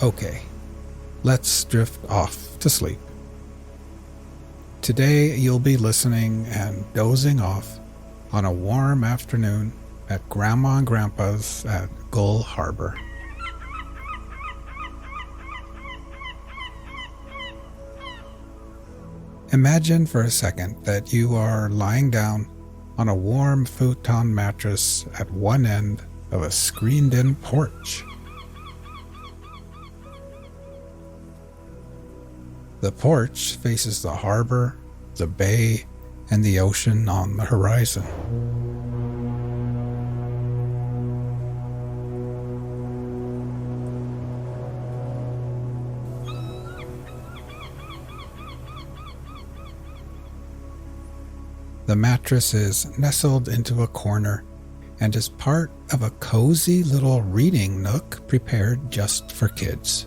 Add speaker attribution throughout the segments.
Speaker 1: Okay, let's drift off to sleep. Today you'll be listening and dozing off on a warm afternoon at Grandma and Grandpa's at Gull Harbor. Imagine for a second that you are lying down on a warm futon mattress at one end of a screened-in porch. The porch faces the harbor, the bay, and the ocean on the horizon. The mattress is nestled into a corner and is part of a cozy little reading nook prepared just for kids.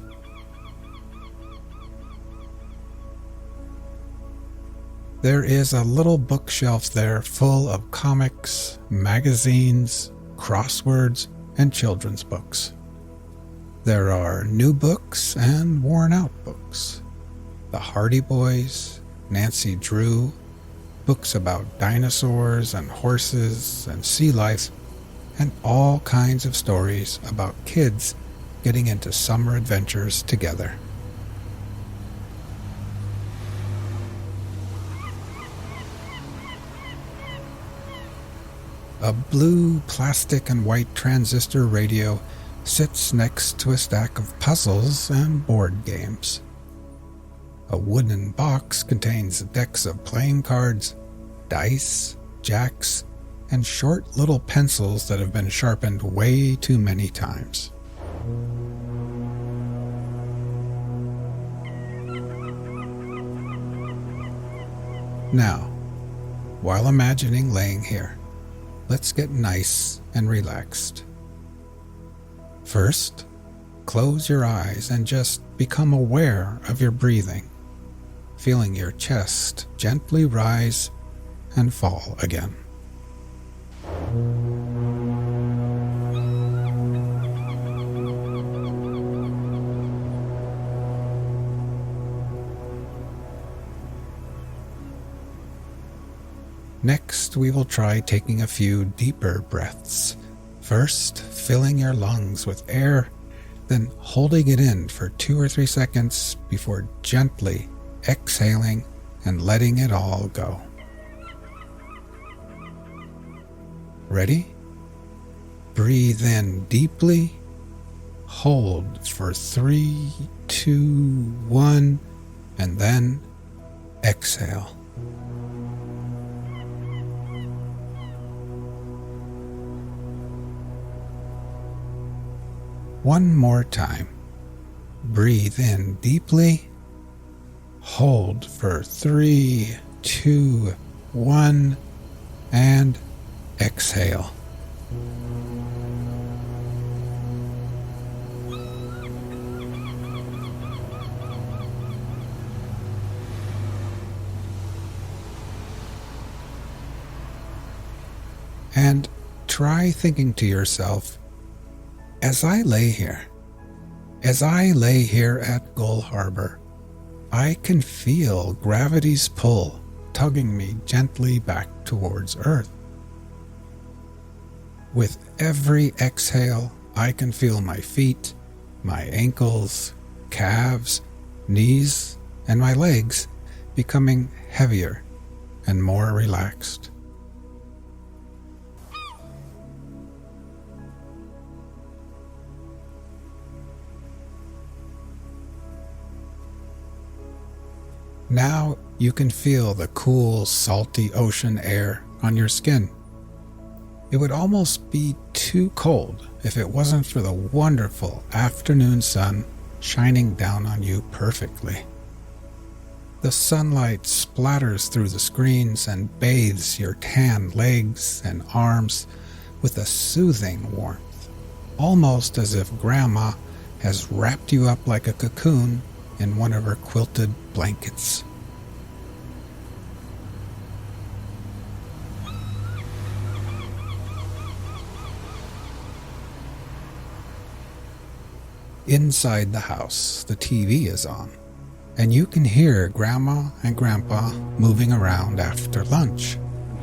Speaker 1: There is a little bookshelf there full of comics, magazines, crosswords, and children's books. There are new books and worn-out books. The Hardy Boys, Nancy Drew, books about dinosaurs and horses and sea life, and all kinds of stories about kids getting into summer adventures together. A blue plastic and white transistor radio sits next to a stack of puzzles and board games. A wooden box contains decks of playing cards, dice, jacks, and short little pencils that have been sharpened way too many times. Now, while imagining laying here, let's get nice and relaxed. First, close your eyes and just become aware of your breathing, feeling your chest gently rise and fall again. Next, we will try taking a few deeper breaths. First, filling your lungs with air, then holding it in for 2 or 3 seconds before gently exhaling and letting it all go. Ready? Breathe in deeply, hold for 3, 2, 1, and then exhale. One more time. Breathe in deeply, hold for 3, 2, 1, and exhale. And try thinking to yourself, as I lay here at Gull Harbor, I can feel gravity's pull tugging me gently back towards Earth. With every exhale, I can feel my feet, my ankles, calves, knees, and my legs becoming heavier and more relaxed. Now you can feel the cool, salty ocean air on your skin. It would almost be too cold if it wasn't for the wonderful afternoon sun shining down on you perfectly. The sunlight splatters through the screens and bathes your tan legs and arms with a soothing warmth, almost as if Grandma has wrapped you up like a cocoon in one of her quilted blankets. Inside the house, the TV is on, and you can hear Grandma and Grandpa moving around after lunch.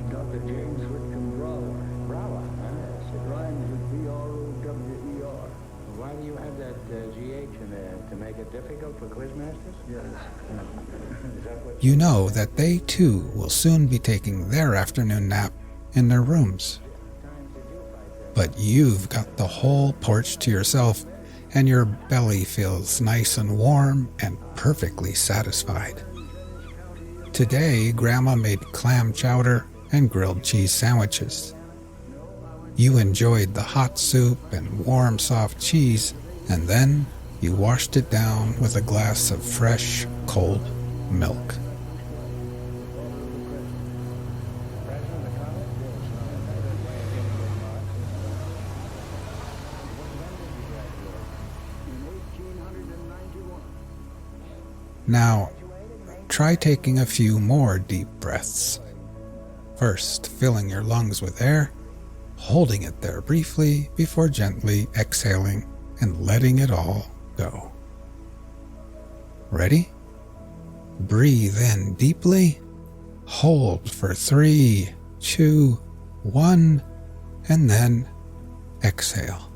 Speaker 2: Dr. James Whitcomb Brawler. Brawler, huh? It rhymes with B-R-O-W-E-R. Why do you have that G-H in there? To make it difficult for quizmasters? Yes. Is that what
Speaker 1: You know that they too will soon be taking their afternoon nap in their rooms. But you've got the whole porch to yourself, and your belly feels nice and warm and perfectly satisfied. Today, Grandma made clam chowder and grilled cheese sandwiches. You enjoyed the hot soup and warm, soft cheese, and then you washed it down with a glass of fresh, cold milk. Now, try taking a few more deep breaths. First, filling your lungs with air, holding it there briefly before gently exhaling and letting it all go. Ready? Breathe in deeply, hold for 3, 2, 1, and then exhale.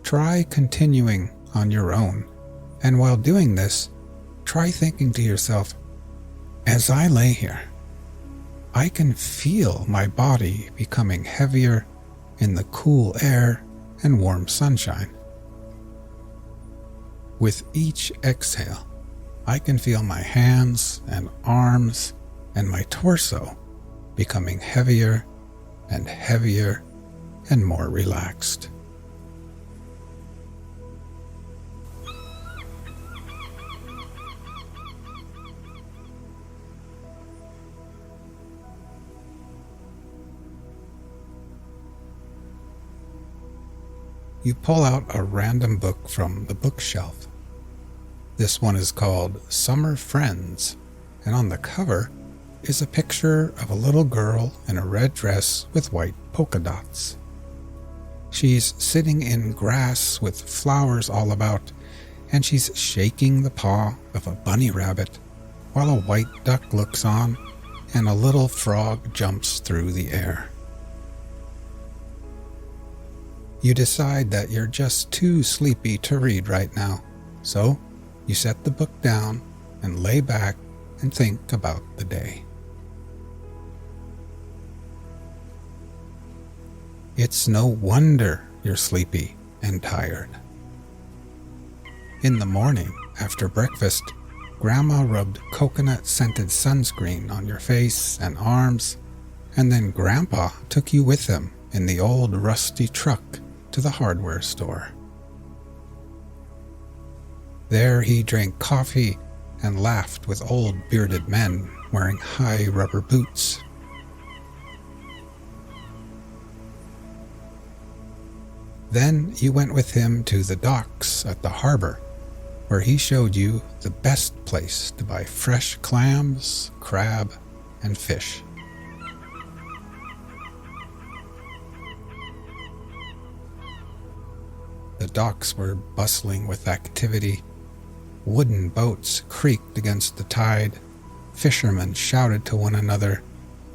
Speaker 1: Try continuing on your own, and while doing this, try thinking to yourself, as I lay here, I can feel my body becoming heavier in the cool air and warm sunshine. With each exhale, I can feel my hands and arms and my torso becoming heavier and heavier and more relaxed. You pull out a random book from the bookshelf. This one is called Summer Friends, and on the cover is a picture of a little girl in a red dress with white polka dots. She's sitting in grass with flowers all about, and she's shaking the paw of a bunny rabbit while a white duck looks on and a little frog jumps through the air. You decide that you're just too sleepy to read right now, so you set the book down and lay back and think about the day. It's no wonder you're sleepy and tired. In the morning, after breakfast, Grandma rubbed coconut-scented sunscreen on your face and arms, and then Grandpa took you with him in the old rusty truck to the hardware store. There he drank coffee and laughed with old bearded men wearing high rubber boots. Then you went with him to the docks at the harbor, where he showed you the best place to buy fresh clams, crab, and fish. The docks were bustling with activity. Wooden boats creaked against the tide, fishermen shouted to one another,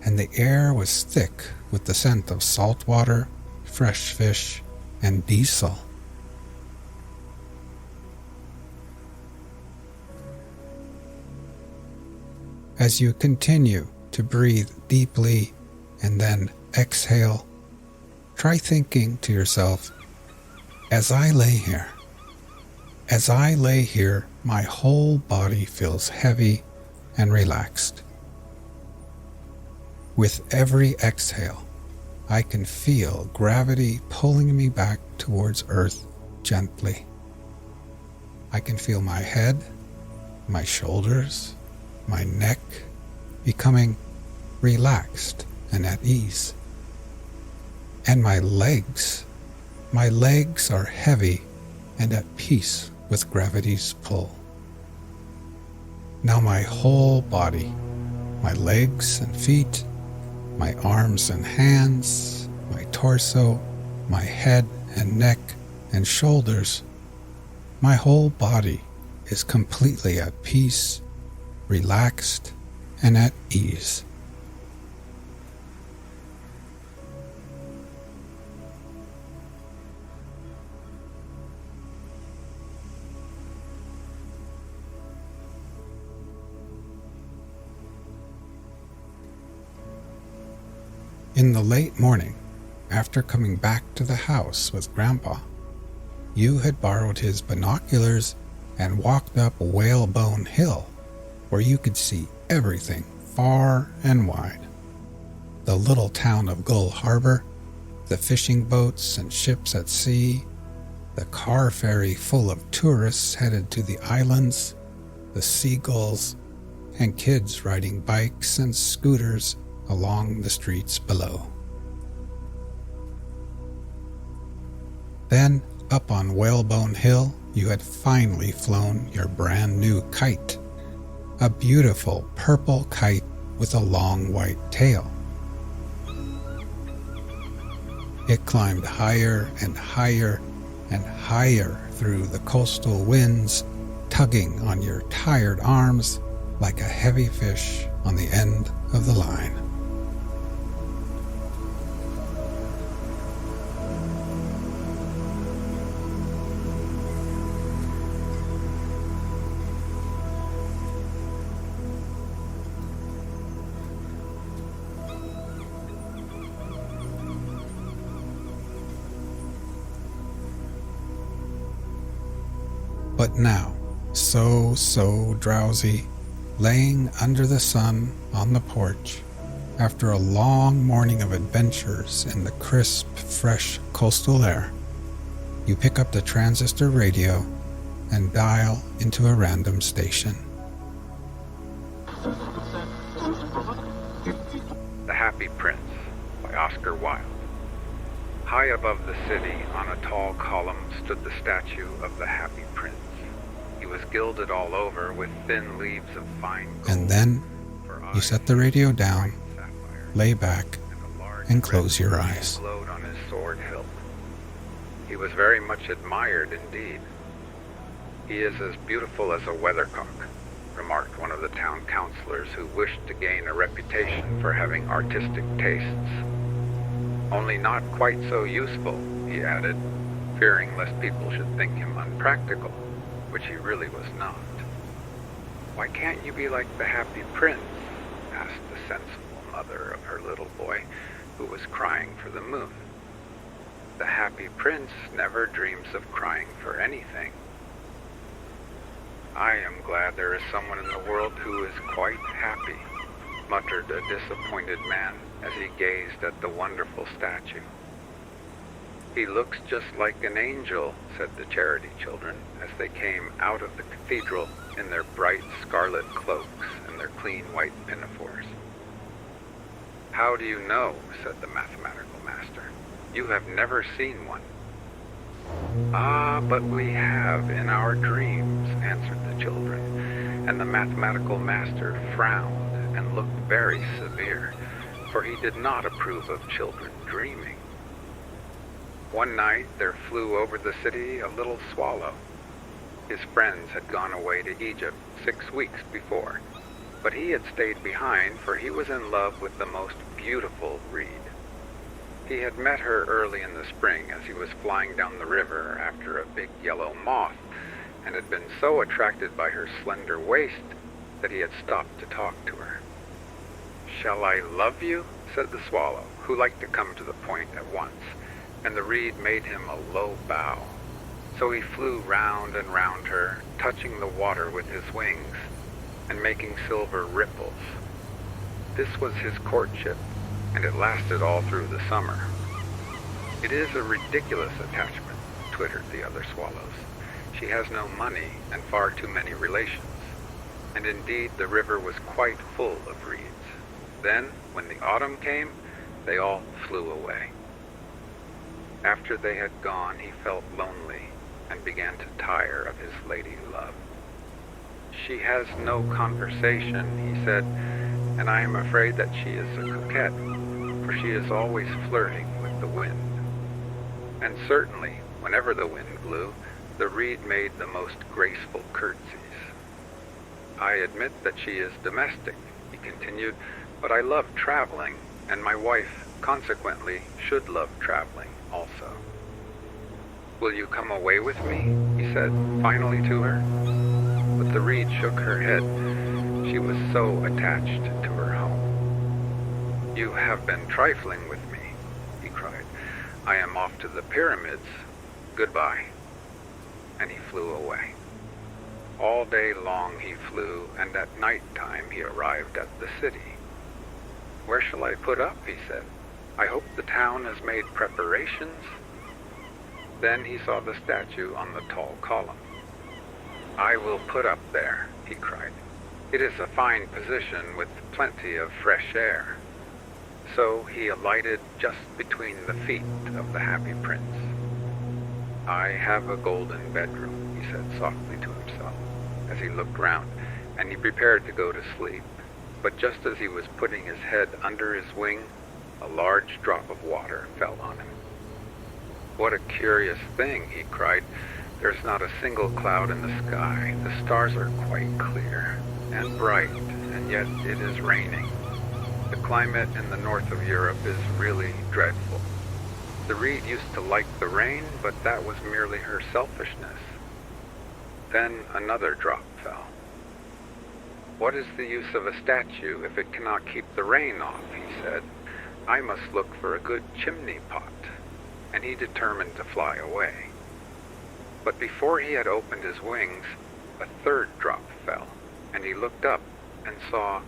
Speaker 1: and the air was thick with the scent of salt water, fresh fish, and diesel. As you continue to breathe deeply and then exhale, try thinking to yourself, as I lay here, my whole body feels heavy and relaxed. With every exhale, I can feel gravity pulling me back towards Earth gently. I can feel my head, my shoulders, my neck becoming relaxed and at ease. And my legs are heavy and at peace with gravity's pull. Now my whole body, my legs and feet, my arms and hands, my torso, my head and neck and shoulders, my whole body is completely at peace, relaxed, and at ease. In the late morning, after coming back to the house with Grandpa, you had borrowed his binoculars and walked up Whalebone Hill, where you could see everything far and wide. The little town of Gull Harbor, the fishing boats and ships at sea, the car ferry full of tourists headed to the islands, the seagulls, and kids riding bikes and scooters along the streets below. Then, up on Whalebone Hill, you had finally flown your brand new kite, a beautiful purple kite with a long white tail. It climbed higher and higher and higher through the coastal winds, tugging on your tired arms like a heavy fish on the end of the line. But now, so drowsy, laying under the sun on the porch, after a long morning of adventures in the crisp, fresh coastal air, you pick up the transistor radio and dial into a random station.
Speaker 3: The Happy Prince by Oscar Wilde. High above the city, on a tall column, stood the statue of the Happy Prince. He was gilded all over with thin leaves of fine gold.
Speaker 1: And then you set the radio down, lay back, and close your eyes.
Speaker 3: Glowed on his sword hilt. He was very much admired indeed. He is as beautiful as a weathercock, remarked one of the town councilors who wished to gain a reputation for having artistic tastes. Only not quite so useful, he added, fearing lest people should think him unpractical, which he really was not. Why can't you be like the Happy Prince? Asked the sensible mother of her little boy, who was crying for the moon. The Happy Prince never dreams of crying for anything. I am glad there is someone in the world who is quite happy, muttered a disappointed man as he gazed at the wonderful statue. He looks just like an angel, said the charity children as they came out of the cathedral in their bright scarlet cloaks and their clean white pinafores. How do you know, said the mathematical master. You have never seen one. Ah, but we have in our dreams, answered the children, and the mathematical master frowned and looked very severe, for he did not approve of children dreaming. One night there flew over the city a little swallow. His friends had gone away to Egypt 6 weeks before, but he had stayed behind, for he was in love with the most beautiful reed. He had met her early in the spring as he was flying down the river after a big yellow moth, and had been so attracted by her slender waist that he had stopped to talk to her. "Shall I love you?" said the swallow, who liked to come to the point at once, and the reed made him a low bow. So he flew round and round her, touching the water with his wings, and making silver ripples. This was his courtship, and it lasted all through the summer. "It is a ridiculous attachment," twittered the other swallows. "She has no money and far too many relations." And indeed the river was quite full of reeds. Then, when the autumn came, they all flew away. After they had gone, he felt lonely, and began to tire of his lady love. She has no conversation, he said, and I am afraid that she is a coquette, for she is always flirting with the wind. And certainly, whenever the wind blew, the reed made the most graceful curtsies. I admit that she is domestic, he continued, but I love traveling, and my wife, consequently, should love traveling also. Will you come away with me? He said, finally to her. But the reed shook her head. She was so attached to her home. You have been trifling with me, he cried. I am off to the pyramids. Goodbye. And he flew away. All day long he flew, and at night time he arrived at the city. Where shall I put up? He said. I hope the town has made preparations. Then he saw the statue on the tall column. I will put up there, he cried. It is a fine position with plenty of fresh air. So he alighted just between the feet of the happy prince. I have a golden bedroom, he said softly to himself as he looked round, and he prepared to go to sleep. But just as he was putting his head under his wing, a large drop of water fell on him. What a curious thing, he cried. There's not a single cloud in the sky. The stars are quite clear and bright, and yet it is raining. The climate in the north of Europe is really dreadful. The reed used to like the rain, but that was merely her selfishness. Then another drop fell. What is the use of a statue if it cannot keep the rain off, he said. I must look for a good chimney pot. And he determined to fly away. But before he had opened his wings, a third drop fell, and he looked up and saw,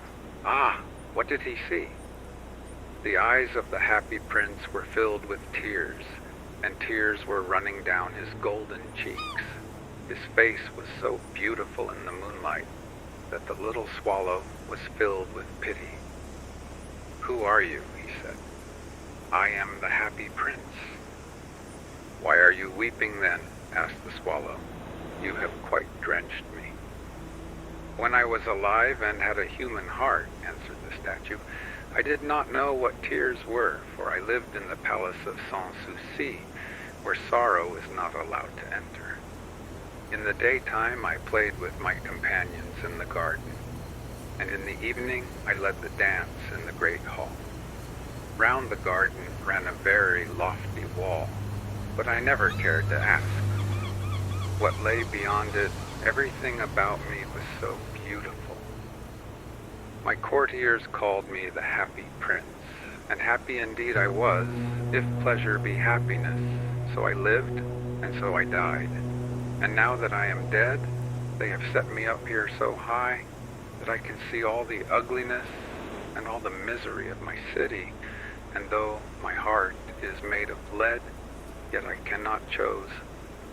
Speaker 3: what did he see? The eyes of the happy prince were filled with tears, and tears were running down his golden cheeks. His face was so beautiful in the moonlight that the little swallow was filled with pity. Who are you? He said. I am the happy prince. Why are you weeping then? Asked the swallow. You have quite drenched me. When I was alive and had a human heart, answered the statue, I did not know what tears were, for I lived in the palace of Sans-Souci, where sorrow is not allowed to enter. In the daytime I played with my companions in the garden, and in the evening I led the dance in the great hall. Round the garden ran a very lofty wall, but I never cared to ask. What lay beyond it, everything about me was so beautiful. My courtiers called me the happy prince, and happy indeed I was, if pleasure be happiness. So I lived, and so I died. And now that I am dead, they have set me up here so high that I can see all the ugliness and all the misery of my city, and though my heart is made of lead, yet I cannot choose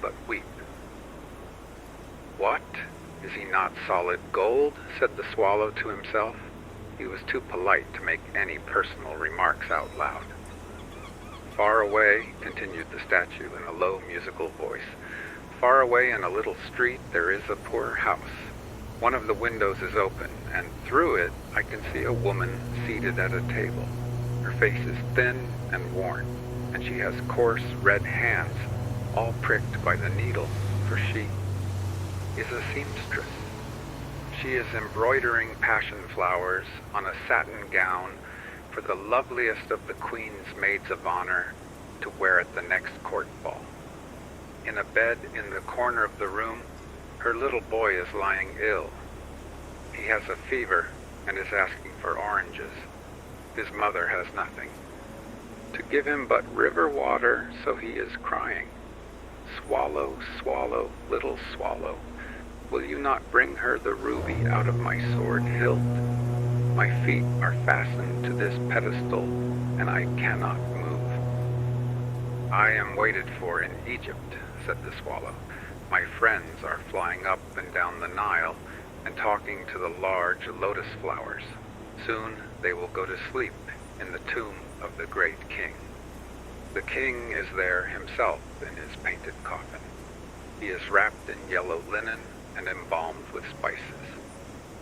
Speaker 3: but weep. What? Is he not solid gold? Said the swallow to himself. He was too polite to make any personal remarks out loud. Far away, continued the statue in a low musical voice, far away in a little street there is a poor house. One of the windows is open, and through it I can see a woman seated at a table. Her face is thin and worn, and she has coarse red hands, all pricked by the needle, for she is a seamstress. She is embroidering passion flowers on a satin gown for the loveliest of the Queen's maids of honor to wear at the next court ball. In a bed in the corner of the room, her little boy is lying ill. He has a fever and is asking for oranges. His mother has nothing. To give him but river water, so he is crying. Swallow, swallow, little swallow, will you not bring her the ruby out of my sword hilt? My feet are fastened to this pedestal, and I cannot move. I am waited for in Egypt, said the swallow. My friends are flying up and down the Nile and talking to the large lotus flowers. Soon they will go to sleep in the tomb of the great king. The king is there himself in his painted coffin. He is wrapped in yellow linen and embalmed with spices.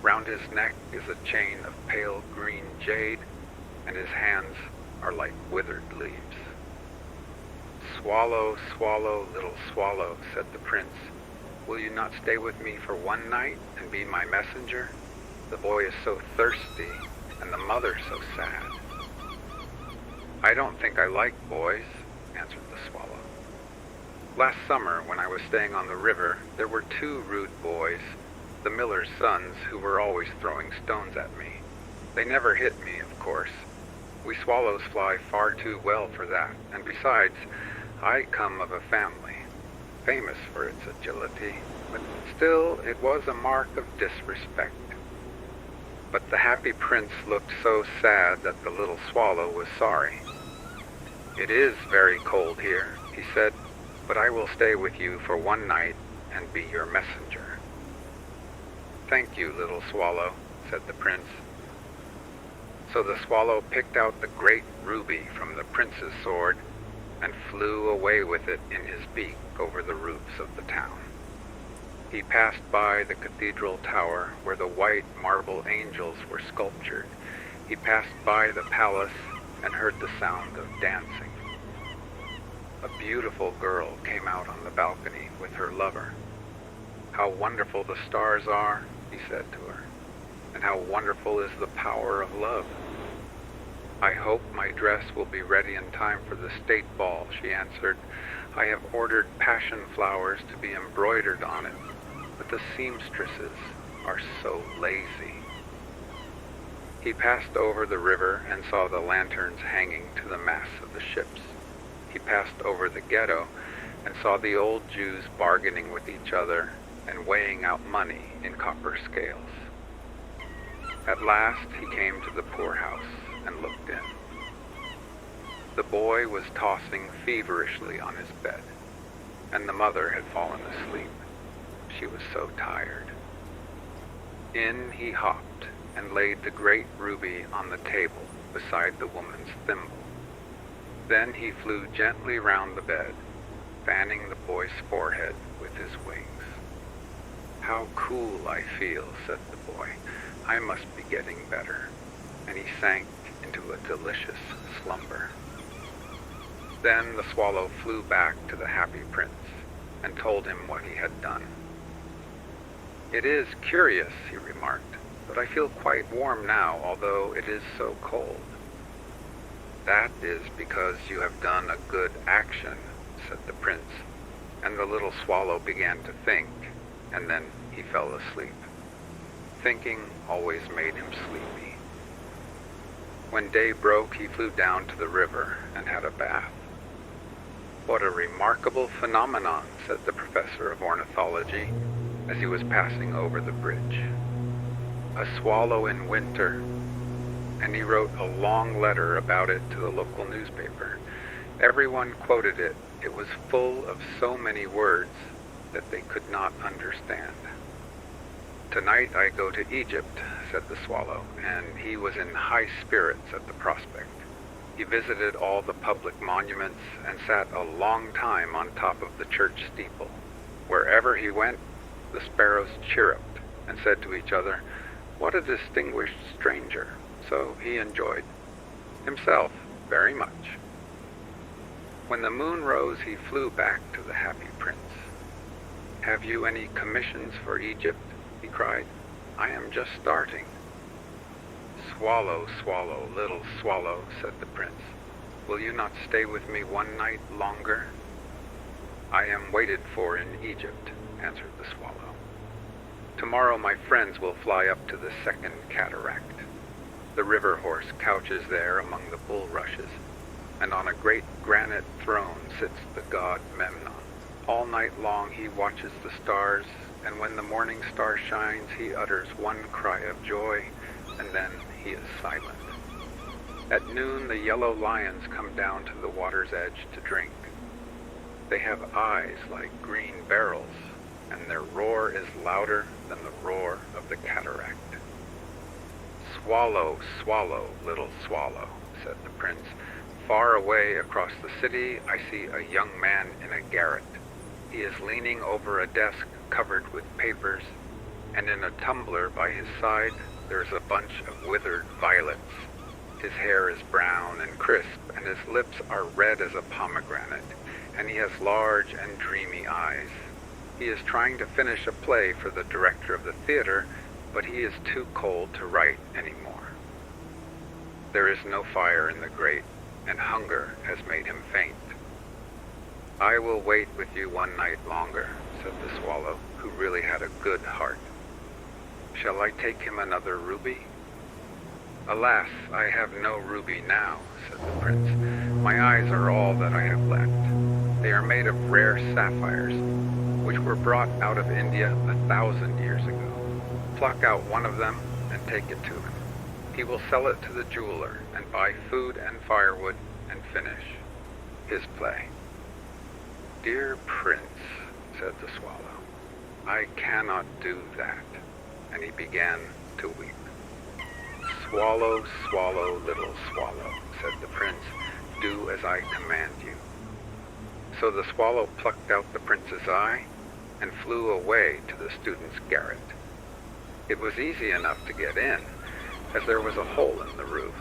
Speaker 3: Round his neck is a chain of pale green jade, and his hands are like withered leaves. "Swallow, swallow, little swallow," said the prince, "will you not stay with me for one night and be my messenger? The boy is so thirsty, and the mother so sad." "I don't think I like boys," answered the swallow. "Last summer, when I was staying on the river, there were 2 rude boys, the miller's sons, who were always throwing stones at me. They never hit me, of course. We swallows fly far too well for that, and besides, I come of a family, famous for its agility, but still it was a mark of disrespect." But the happy prince looked so sad that the little swallow was sorry. "It is very cold here," he said, "but I will stay with you for one night and be your messenger." "Thank you, little swallow," said the prince. So the swallow picked out the great ruby from the prince's sword and flew away with it in his beak over the roofs of the town. He passed by the cathedral tower where the white marble angels were sculptured. He passed by the palace and heard the sound of dancing. A beautiful girl came out on the balcony with her lover. "How wonderful the stars are," he said to her, "and how wonderful is the power of love." "I hope my dress will be ready in time for the state ball," she answered. "I have ordered passion flowers to be embroidered on it, but the seamstresses are so lazy." He passed over the river and saw the lanterns hanging to the masts of the ships. He passed over the ghetto and saw the old Jews bargaining with each other and weighing out money in copper scales. At last he came to the poorhouse and looked in. The boy was tossing feverishly on his bed, and the mother had fallen asleep. She was so tired. In he hopped and laid the great ruby on the table beside the woman's thimble. Then he flew gently round the bed, fanning the boy's forehead with his wings. "How cool I feel," said the boy. "I must be getting better." And he sank into a delicious slumber. Then the swallow flew back to the happy prince and told him what he had done. "It is curious," he remarked, "but I feel quite warm now, although it is so cold." "That is because you have done a good action," said the prince, and the little swallow began to think, and then he fell asleep. Thinking always made him sleepy. When day broke, he flew down to the river and had a bath. "What a remarkable phenomenon," said the professor of ornithology as he was passing over the bridge. "A swallow in winter," and he wrote a long letter about it to the local newspaper. Everyone quoted it. It was full of so many words that they could not understand. "Tonight I go to Egypt," said the swallow, and he was in high spirits at the prospect. He visited all the public monuments and sat a long time on top of the church steeple. Wherever he went, the sparrows chirruped and said to each other, "What a distinguished stranger." So he enjoyed himself very much. When the moon rose, he flew back to the happy prince. "Have you any commissions for Egypt?" he cried. "I am just starting." "Swallow, swallow, little swallow," said the prince. "Will you not stay with me one night longer?" "I am waited for in Egypt," answered the swallow. "Tomorrow my friends will fly up to the second cataract. The river horse couches there among the bulrushes, and on a great granite throne sits the god Memnon. All night long he watches the stars, and when the morning star shines, he utters one cry of joy, and then he is silent. At noon, the yellow lions come down to the water's edge to drink. They have eyes like green barrels, and their roar is louder than the roar of the cataract." "Swallow, swallow, little swallow," said the prince. "Far away across the city, I see a young man in a garret. He is leaning over a desk covered with papers, and in a tumbler by his side there's a bunch of withered violets. His hair is brown and crisp, and his lips are red as a pomegranate, and he has large and dreamy eyes. He is trying to finish a play for the director of the theater, but he is too cold to write anymore. There is no fire in the grate, and hunger has made him faint. "I will wait with you one night longer," said the swallow, who really had a good heart. "Shall I take him another ruby?" "Alas, I have no ruby now," said the prince. "My eyes are all that I have left. They are made of rare sapphires, which were brought out of India 1,000 years ago. Pluck out one of them and take it to him. He will sell it to the jeweler and buy food and firewood and finish his play." "Dear prince," said the swallow, "I cannot do that," and he began to weep. "Swallow, swallow, little swallow," said the prince, "do as I command you." So the swallow plucked out the prince's eye and flew away to the student's garret. It was easy enough to get in, as there was a hole in the roof.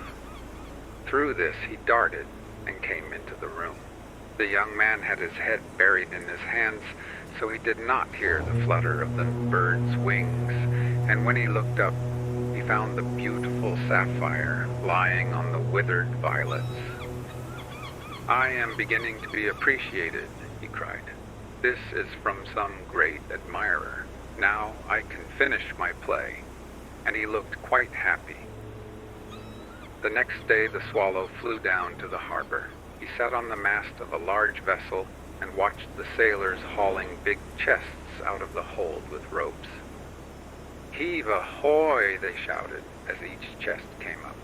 Speaker 3: Through this he darted and came into the room. The young man had his head buried in his hands, so he did not hear the flutter of the bird's wings, and when he looked up, he found the beautiful sapphire lying on the withered violets. "I am beginning to be appreciated," he cried. "This is from some great admirer. Now I can finish my play," and he looked quite happy. The next day the swallow flew down to the harbor. He sat on the mast of a large vessel and watched the sailors hauling big chests out of the hold with ropes. "Heave ahoy!" they shouted as each chest came up.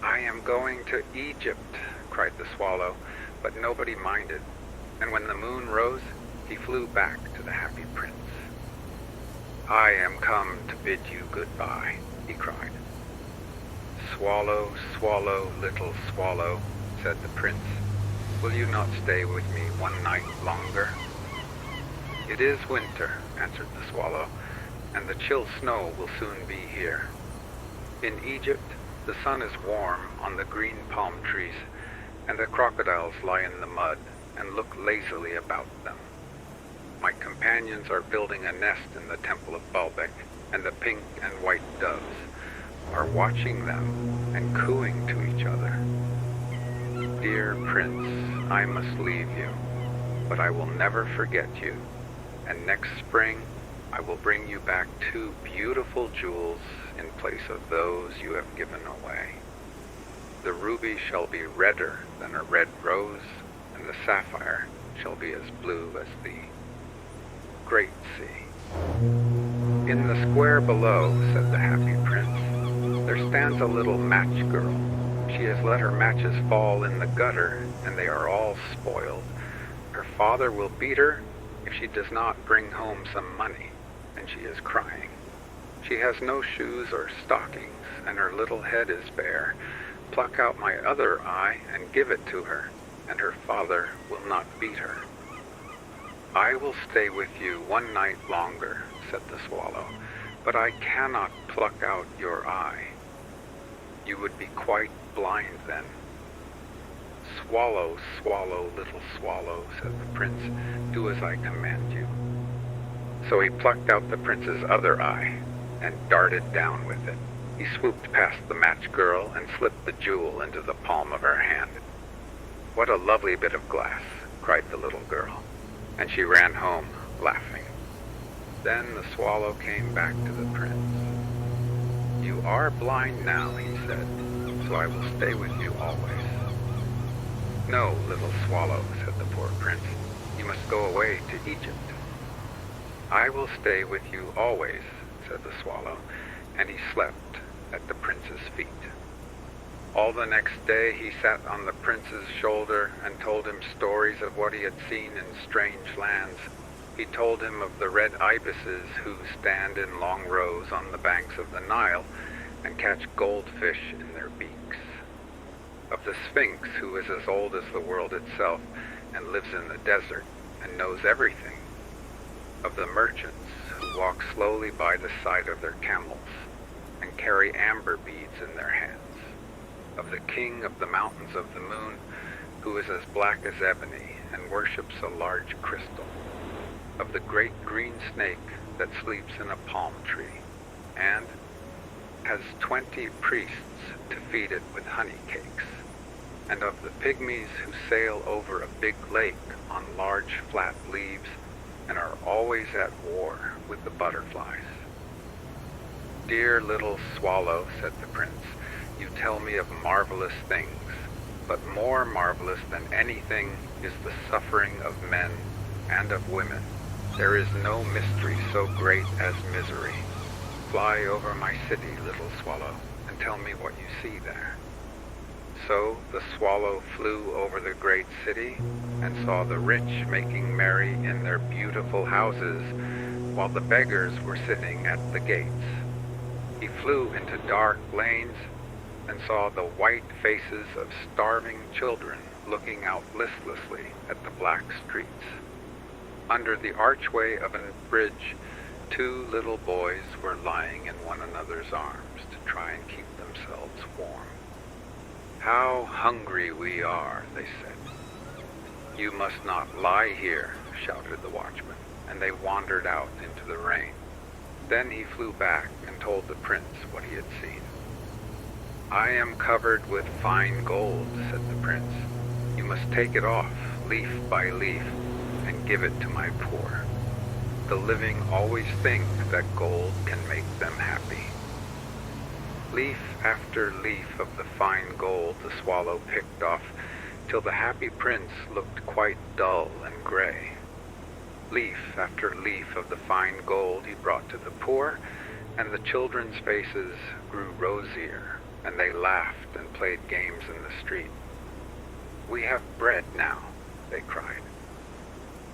Speaker 3: "I am going to Egypt," cried the swallow, but nobody minded, and when the moon rose, he flew back to the happy prince. "I am come to bid you goodbye," he cried. "Swallow, swallow, little swallow," said the prince, "will you not stay with me one night longer?" "It is winter," answered the swallow, "and the chill snow will soon be here. In Egypt, the sun is warm on the green palm trees, and the crocodiles lie in the mud and look lazily about them. My companions are building a nest in the temple of Baalbec, and the pink and white doves are watching them and cooing to each other. Dear prince, I must leave you, but I will never forget you, and next spring I will bring you back 2 beautiful jewels in place of those you have given away. The ruby shall be redder than a red rose, and the sapphire shall be as blue as the great sea." "In the square below," said the happy prince, "there stands a little match girl. She has let her matches fall in the gutter, and they are all spoiled. Her father will beat her if she does not bring home some money, and she is crying. She has no shoes or stockings, and her little head is bare. Pluck out my other eye and give it to her, and her father will not beat her." "I will stay with you one night longer," said the swallow, "but I cannot pluck out your eye. You would be quite blind then." "Swallow, swallow, little swallow," said the prince, "do as I command you." So he plucked out the prince's other eye and darted down with it. He swooped past the match girl and slipped the jewel into the palm of her hand. "What a lovely bit of glass," cried the little girl, and she ran home, laughing. Then the swallow came back to the prince. "You are blind now," he said, "so I will stay with you always." "No, little swallow," said the poor prince, "you must go away to Egypt." "I will stay with you always," said the swallow, and he slept at the prince's feet. All the next day he sat on the prince's shoulder and told him stories of what he had seen in strange lands. He told him of the red ibises who stand in long rows on the banks of the Nile and catch goldfish in their beaks. Of the Sphinx, who is as old as the world itself and lives in the desert and knows everything. Of the merchants who walk slowly by the side of their camels and carry amber beads in their hands. Of the king of the mountains of the moon, who is as black as ebony and worships a large crystal. Of the great green snake that sleeps in a palm tree and has 20 priests to feed it with honey cakes. And of the pygmies who sail over a big lake on large flat leaves and are always at war with the butterflies. Dear little swallow, said the prince, you tell me of marvelous things, but more marvelous than anything is the suffering of men and of women. There is no mystery so great as misery. Fly over my city, little swallow, and tell me what you see there. So the swallow flew over the great city and saw the rich making merry in their beautiful houses, while the beggars were sitting at the gates. He flew into dark lanes and saw the white faces of starving children looking out listlessly at the black streets. Under the archway of a bridge, 2 little boys were lying in one another's arms to try and keep themselves warm. How hungry we are, they said. You must not lie here, shouted the watchman, and they wandered out into the rain. Then he flew back and told the prince what he had seen. I am covered with fine gold, said the prince. You must take it off, leaf by leaf, and give it to my poor. The living always think that gold can make them happy. Leaf after leaf of the fine gold the swallow picked off, till the happy prince looked quite dull and gray. Leaf after leaf of the fine gold he brought to the poor, and the children's faces grew rosier, and they laughed and played games in the street. We have bread now, they cried.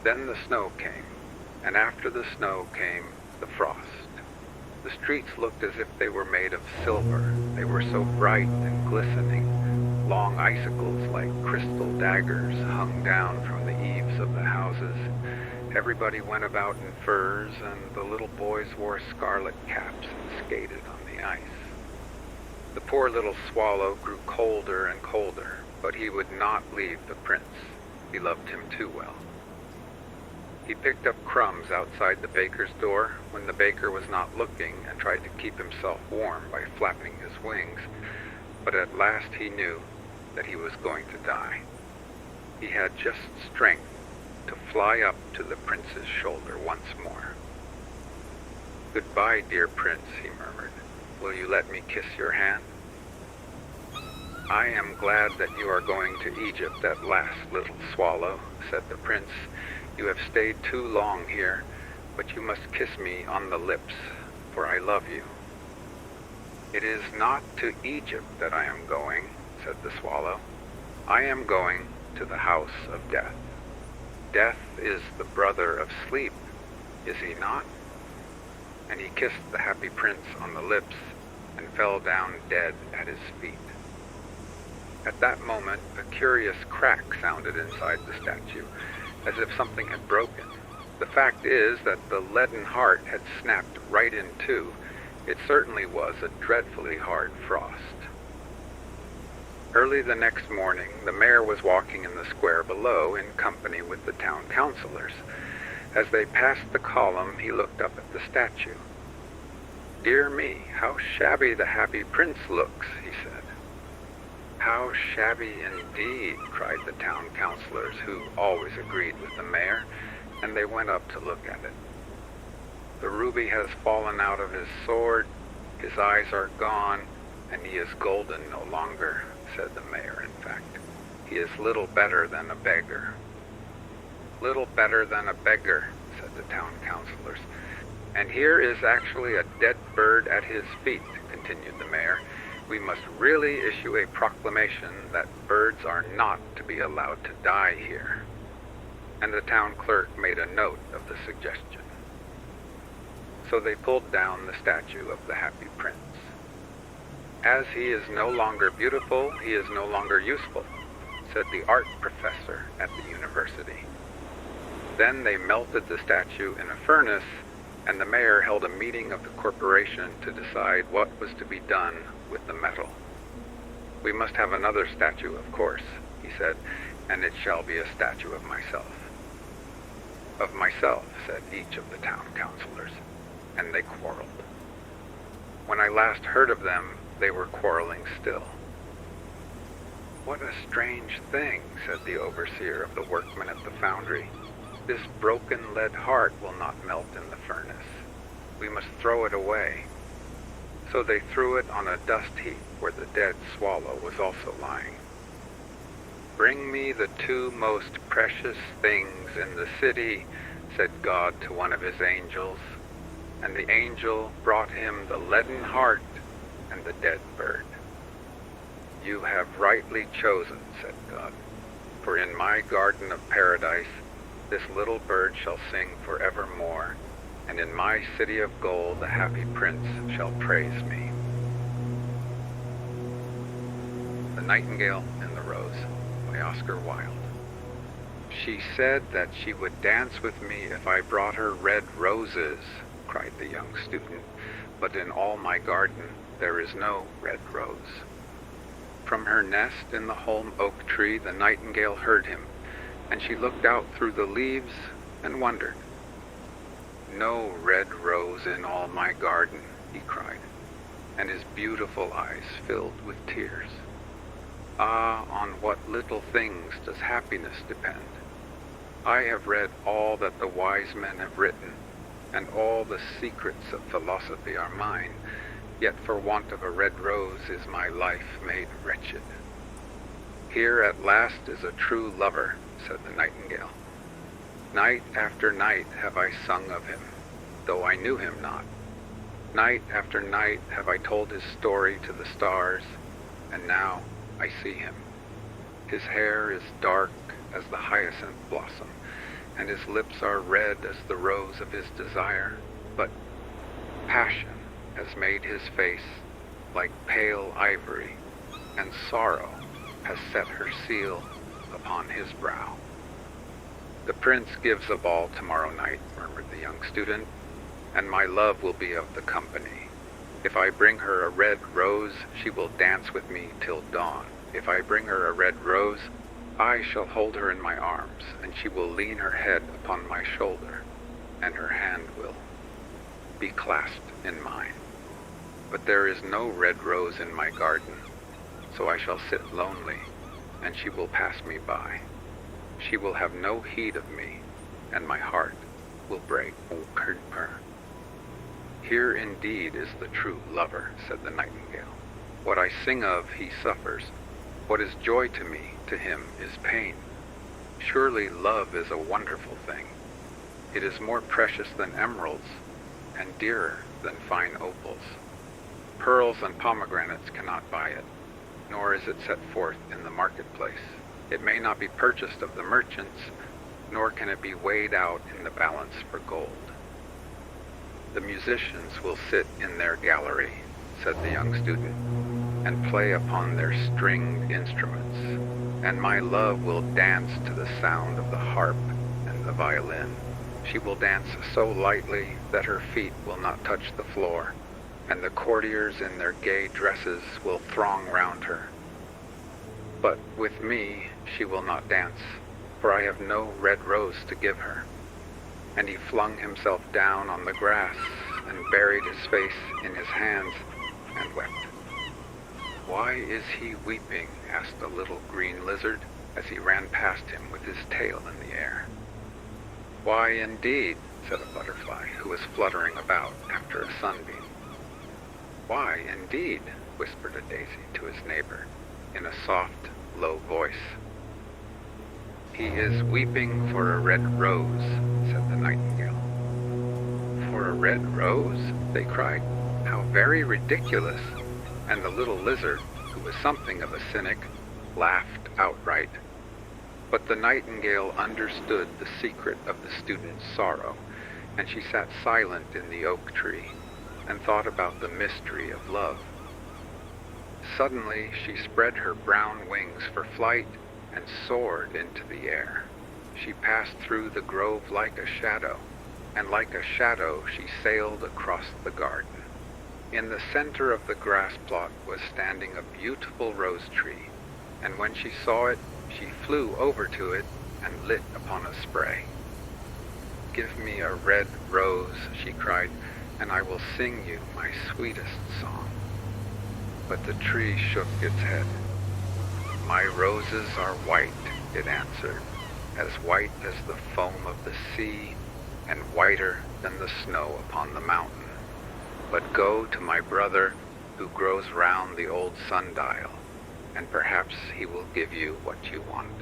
Speaker 3: Then the snow came, and after the snow came the frost. The streets looked as if they were made of silver. They were so bright and glistening. Long icicles like crystal daggers hung down from the eaves of the houses. Everybody went about in furs, and the little boys wore scarlet caps and skated on the ice. The poor little swallow grew colder and colder, but he would not leave the prince. He loved him too well. He picked up crumbs outside the baker's door when the baker was not looking and tried to keep himself warm by flapping his wings, but at last he knew that he was going to die. He had just strength to fly up to the prince's shoulder once more. Goodbye, dear prince, he murmured. Will you let me kiss your hand? I am glad that you are going to Egypt at last, little swallow, said the prince. You have stayed too long here, but you must kiss me on the lips, for I love you. It is not to Egypt that I am going, said the swallow. I am going to the house of death. Death is the brother of sleep, is he not? And he kissed the happy prince on the lips and fell down dead at his feet. At that moment, a curious crack sounded inside the statue, as if something had broken. The fact is that the leaden heart had snapped right in two. It certainly was a dreadfully hard frost. Early the next morning, the mayor was walking in the square below in company with the town councilors. As they passed the column, he looked up at the statue. Dear me, how shabby the happy prince looks, he said. How shabby indeed, cried the town councilors, who always agreed with the mayor, and they went up to look at it. The ruby has fallen out of his sword, his eyes are gone, and he is golden no longer, said the mayor. In fact, he is little better than a beggar. Little better than a beggar, said the town councilors. And here is actually a dead bird at his feet, continued the mayor. We must really issue a proclamation that birds are not to be allowed to die here. And the town clerk made a note of the suggestion. So they pulled down the statue of the happy prince. As he is no longer beautiful, he is no longer useful, said the art professor at the university. Then they melted the statue in a furnace, and the mayor held a meeting of the corporation to decide what was to be done with the metal. "We must have another statue, of course," he said, "and it shall be a statue of myself." "Of myself," said each of the town councilors, and they quarreled. When I last heard of them, they were quarreling still. "What a strange thing," said the overseer of the workmen at the foundry. "This broken lead heart will not melt in the furnace. We must throw it away." So they threw it on a dust heap where the dead swallow was also lying. "Bring me the two most precious things in the city," said God to one of his angels. And the angel brought him the leaden heart and the dead bird. "You have rightly chosen," said God, "for in my garden of paradise this little bird shall sing forevermore, and in my city of gold the happy prince shall praise me." The Nightingale and the Rose by Oscar Wilde. "She said that she would dance with me if I brought her red roses," cried the young student, "but in all my garden there is no red rose." From her nest in the holm oak tree the nightingale heard him, and she looked out through the leaves and wondered. "No red rose in all my garden," he cried, and his beautiful eyes filled with tears. "Ah, on what little things does happiness depend? I have read all that the wise men have written, and all the secrets of philosophy are mine, yet for want of a red rose is my life made wretched." "Here at last is a true lover," said the nightingale. "Night after night have I sung of him, though I knew him not. Night after night have I told his story to the stars, and now I see him. His hair is dark as the hyacinth blossom, and his lips are red as the rose of his desire, but passion has made his face like pale ivory, and sorrow has set her seal upon his brow." "The prince gives a ball tomorrow night," murmured the young student, "and my love will be of the company. If I bring her a red rose, she will dance with me till dawn. If I bring her a red rose, I shall hold her in my arms, and she will lean her head upon my shoulder, and her hand will be clasped in mine. But there is no red rose in my garden, so I shall sit lonely, and she will pass me by. She will have no heed of me, and my heart will break." "Here indeed is the true lover," said the nightingale. "What I sing of he suffers. What is joy to me, to him is pain. Surely love is a wonderful thing. It is more precious than emeralds, and dearer than fine opals. Pearls and pomegranates cannot buy it, nor is it set forth in the marketplace. It may not be purchased of the merchants, nor can it be weighed out in the balance for gold." "The musicians will sit in their gallery," said the young student, "and play upon their stringed instruments, and my love will dance to the sound of the harp and the violin. She will dance so lightly that her feet will not touch the floor, and the courtiers in their gay dresses will throng round her. But with me she will not dance, for I have no red rose to give her." And he flung himself down on the grass and buried his face in his hands and wept. "Why is he weeping?" asked a little green lizard as he ran past him with his tail in the air. "Why indeed?" said a butterfly who was fluttering about after a sunbeam. "Why indeed?" whispered a daisy to his neighbor in a soft, low voice. "He is weeping for a red rose," said the nightingale. "For a red rose?" they cried. "How very ridiculous!" And the little lizard, who was something of a cynic, laughed outright. But the nightingale understood the secret of the student's sorrow, and she sat silent in the oak tree and thought about the mystery of love. Suddenly she spread her brown wings for flight and soared into the air. she passed through the grove like a shadow, and like a shadow she sailed across the garden. In the center of the grass plot was standing a beautiful rose tree, and when she saw it, she flew over to it and lit upon a spray. "Give me a red rose," she cried, "and I will sing you my sweetest song." But the tree shook its head. "My roses are white," it answered, "as white as the foam of the sea, and whiter than the snow upon the mountain. But go to my brother who grows round the old sundial, and perhaps he will give you what you want."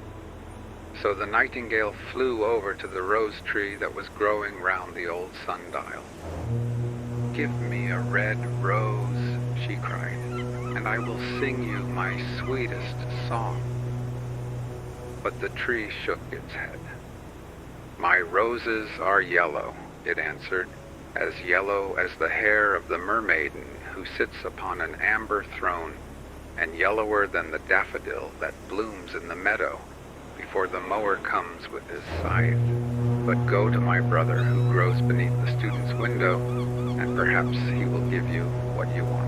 Speaker 3: So the nightingale flew over to the rose tree that was growing round the old sundial. "Give me a red rose," she cried, "and I will sing you my sweetest song." But the tree shook its head. "My roses are yellow," it answered, "as yellow as the hair of the mermaiden who sits upon an amber throne, and yellower than the daffodil that blooms in the meadow before the mower comes with his scythe. But go to my brother who grows beneath the student's window, and perhaps he will give you what you want."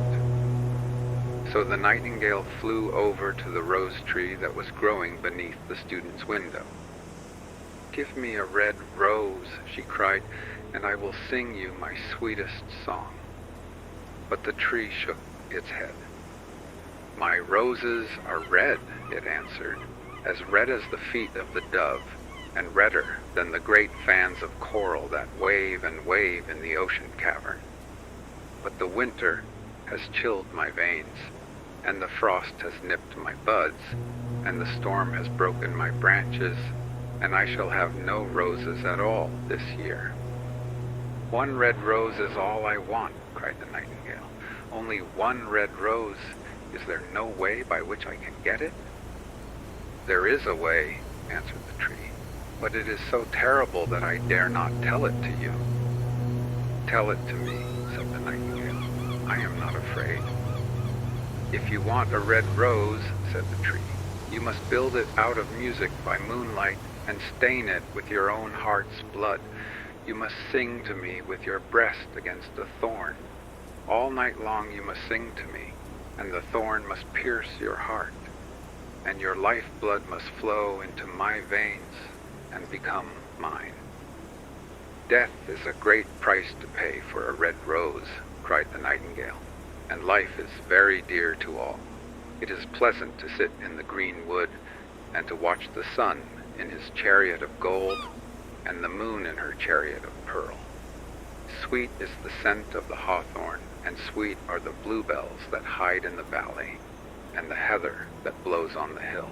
Speaker 3: So the nightingale flew over to the rose tree that was growing beneath the student's window. "Give me a red rose," she cried, "and I will sing you my sweetest song." But the tree shook its head. "My roses are red," it answered, "as red as the feet of the dove, and redder than the great fans of coral that wave and wave in the ocean cavern. But the winter has chilled my veins, and the frost has nipped my buds, and the storm has broken my branches, and I shall have no roses at all this year." "One red rose is all I want," cried the nightingale. "Only one red rose. Is there no way by which I can get it?" "There is a way," answered the tree, "but it is so terrible that I dare not tell it to you." "Tell it to me," said the nightingale. "I am not afraid." "If you want a red rose," said the tree, "you must build it out of music by moonlight and stain it with your own heart's blood. You must sing to me with your breast against a thorn. All night long you must sing to me, and the thorn must pierce your heart, and your lifeblood must flow into my veins and become mine." "Death is a great price to pay for a red rose," cried the nightingale, "and life is very dear to all. It is pleasant to sit in the green wood and to watch the sun in his chariot of gold and the moon in her chariot of pearl. Sweet is the scent of the hawthorn, and sweet are the bluebells that hide in the valley, and the heather that blows on the hill.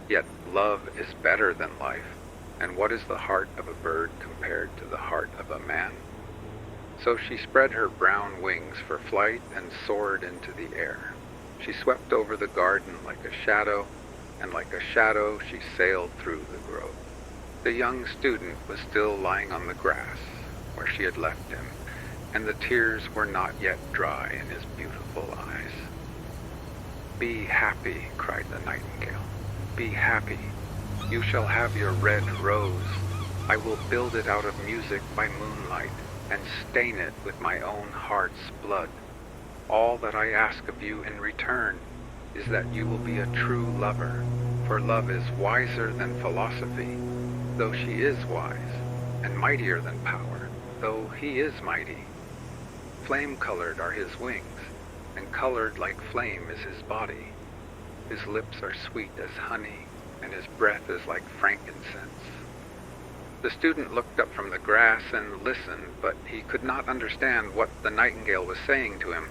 Speaker 3: Yet love is better than life, and what is the heart of a bird compared to the heart of a man?" So she spread her brown wings for flight and soared into the air. She swept over the garden like a shadow, and like a shadow she sailed through the grove. The young student was still lying on the grass where she had left him, and the tears were not yet dry in his beautiful eyes. "Be happy," cried the nightingale. "Be happy. You shall have your red rose. I will build it out of music by moonlight, and stain it with my own heart's blood. All that I ask of you in return is that you will be a true lover, for love is wiser than philosophy, though she is wise, and mightier than power, though he is mighty. Flame-colored are his wings, and colored like flame is his body. His lips are sweet as honey, and his breath is like frankincense." The student looked up from the grass and listened, but he could not understand what the nightingale was saying to him,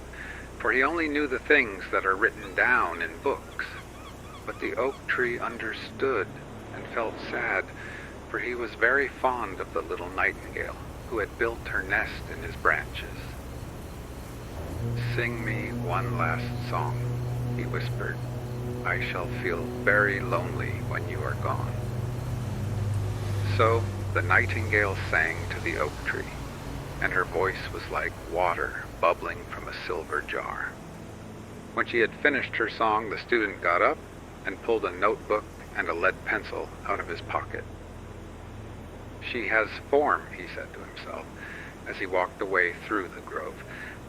Speaker 3: for he only knew the things that are written down in books. But the oak tree understood and felt sad, for he was very fond of the little nightingale who had built her nest in his branches. "Sing me one last song," he whispered. "I shall feel very lonely when you are gone." So the nightingale sang to the oak tree, and her voice was like water bubbling from a silver jar. When she had finished her song, the student got up and pulled a notebook and a lead pencil out of his pocket. She has form, he said to himself, as he walked away through the grove.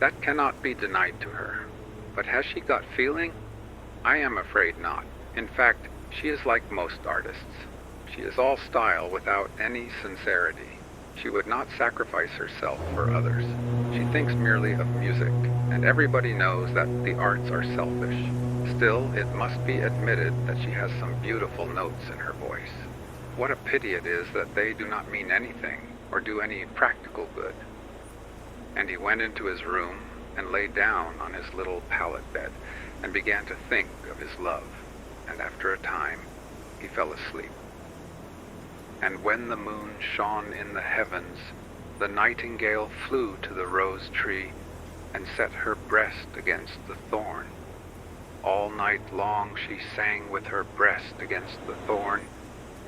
Speaker 3: That cannot be denied to her. But has she got feeling? I am afraid not. In fact, she is like most artists. She is all style without any sincerity. She would not sacrifice herself for others. She thinks merely of music, and everybody knows that the arts are selfish. Still, it must be admitted that she has some beautiful notes in her voice. What a pity it is that they do not mean anything or do any practical good. And he went into his room and lay down on his little pallet bed and began to think of his love, and after a time he fell asleep. And when the moon shone in the heavens, the nightingale flew to the rose tree and set her breast against the thorn. All night long she sang with her breast against the thorn,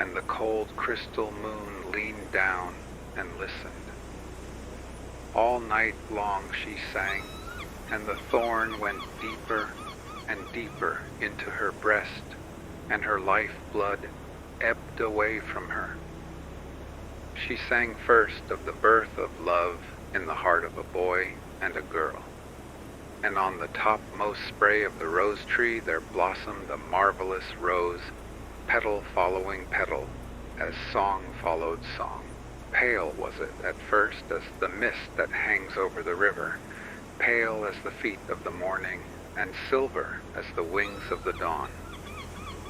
Speaker 3: and the cold crystal moon leaned down and listened. All night long she sang, and the thorn went deeper and deeper into her breast, and her life-blood ebbed away from her. She sang first of the birth of love in the heart of a boy and a girl, and on the topmost spray of the rose tree there blossomed a marvelous rose, petal following petal, as song followed song. Pale was it at first as the mist that hangs over the river, pale as the feet of the morning, and silver as the wings of the dawn.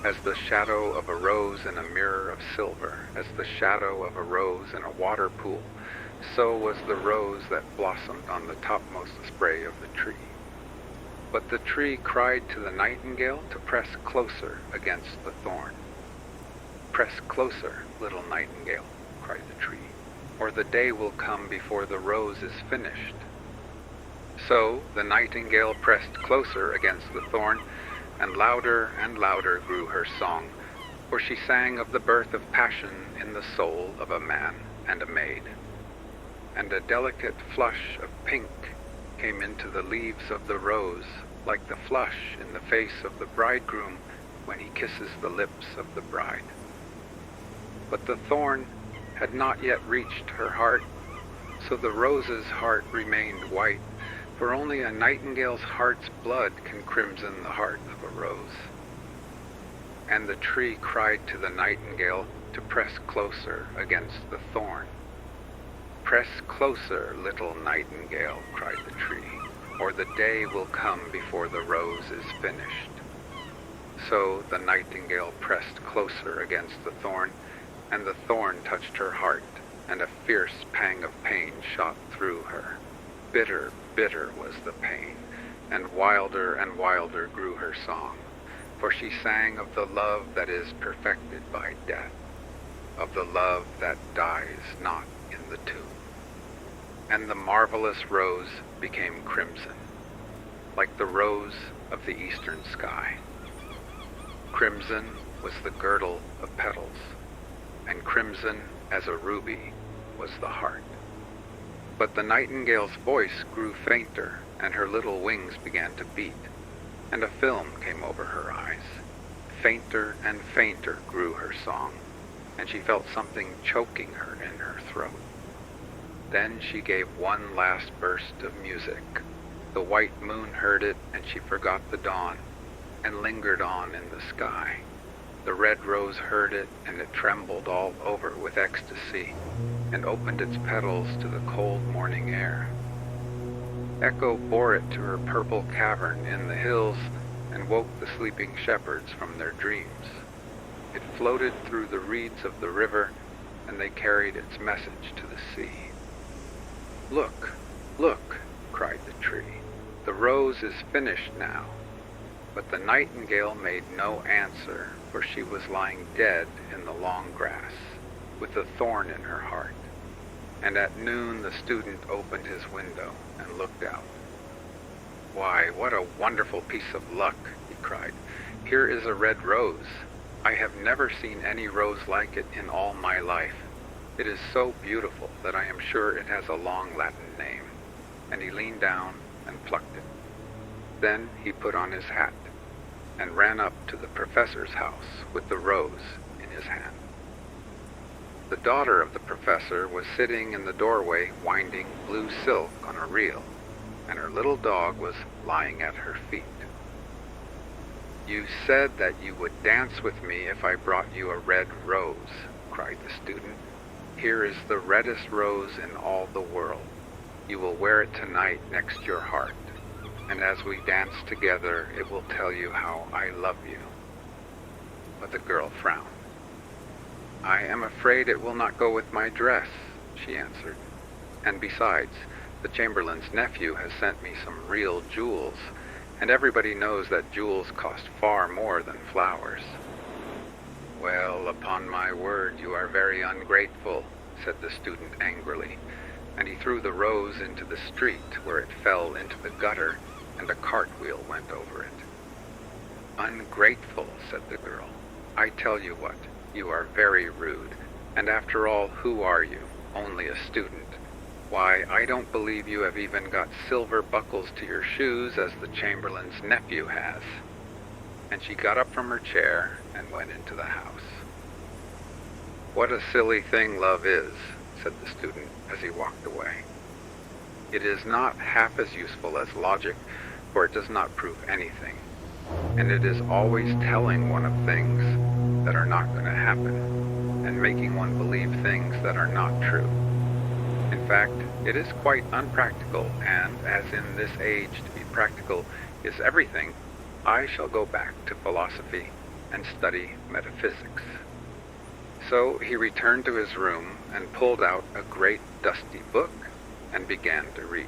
Speaker 3: As the shadow of a rose in a mirror of silver, as the shadow of a rose in a water pool, so was the rose that blossomed on the topmost spray of the tree. But the tree cried to the nightingale to press closer against the thorn. "Press closer, little nightingale," cried the tree, "or the day will come before the rose is finished." So the nightingale pressed closer against the thorn, and louder grew her song, for she sang of the birth of passion in the soul of a man and a maid. And a delicate flush of pink came into the leaves of the rose, like the flush in the face of the bridegroom when he kisses the lips of the bride. But the thorn had not yet reached her heart, so the rose's heart remained white, for only a nightingale's heart's blood can crimson the heart of a rose. And the tree cried to the nightingale to press closer against the thorn. "Press closer, little nightingale," cried the tree, "or the day will come before the rose is finished." So the nightingale pressed closer against the thorn, and the thorn touched her heart, and a fierce pang of pain shot through her. Bitter, bitter was the pain, and wilder grew her song, for she sang of the love that is perfected by death, of the love that dies not in the tomb. And the marvelous rose became crimson, like the rose of the eastern sky. Crimson was the girdle of petals, and crimson as a ruby was the heart. But the nightingale's voice grew fainter, and her little wings began to beat, and a film came over her eyes. Fainter and fainter grew her song, and she felt something choking her in her throat. Then she gave one last burst of music. The white moon heard it, and she forgot the dawn, and lingered on in the sky. The red rose heard it, and it trembled all over with ecstasy, and opened its petals to the cold morning air. Echo bore it to her purple cavern in the hills, and woke the sleeping shepherds from their dreams. It floated through the reeds of the river, and they carried its message to the sea. "Look, look," cried the tree, "the rose is finished now." But the nightingale made no answer, for she was lying dead in the long grass, with the thorn in her heart. And at noon the student opened his window and looked out. "Why, what a wonderful piece of luck," he cried. "Here is a red rose. I have never seen any rose like it in all my life. It is so beautiful that I am sure it has a long Latin name." And he leaned down and plucked it. Then he put on his hat and ran up to the professor's house with the rose in his hand. The daughter of the professor was sitting in the doorway winding blue silk on a reel, and her little dog was lying at her feet. "You said that you would dance with me if I brought you a red rose," cried the student. "Here is the reddest rose in all the world. You will wear it tonight next your heart, and as we dance together, it will tell you how I love you." But the girl frowned. "I am afraid it will not go with my dress," she answered. "And besides, the Chamberlain's nephew has sent me some real jewels, and everybody knows that jewels cost far more than flowers." "Well, upon my word, you are very ungrateful," said the student angrily, and he threw the rose into the street, where it fell into the gutter, and a cartwheel went over it. "Ungrateful," said the girl. "I tell you what, you are very rude, and after all, who are you? Only a student. Why, I don't believe you have even got silver buckles to your shoes as the Chamberlain's nephew has." And she got up from her chair and went into the house. "What a silly thing love is," said the student as he walked away. "It is not half as useful as logic, for it does not prove anything, and it is always telling one of things that are not going to happen, and making one believe things that are not true. In fact, it is quite unpractical, and as in this age to be practical is everything, I shall go back to philosophy and study metaphysics." So he returned to his room and pulled out a great dusty book and began to read.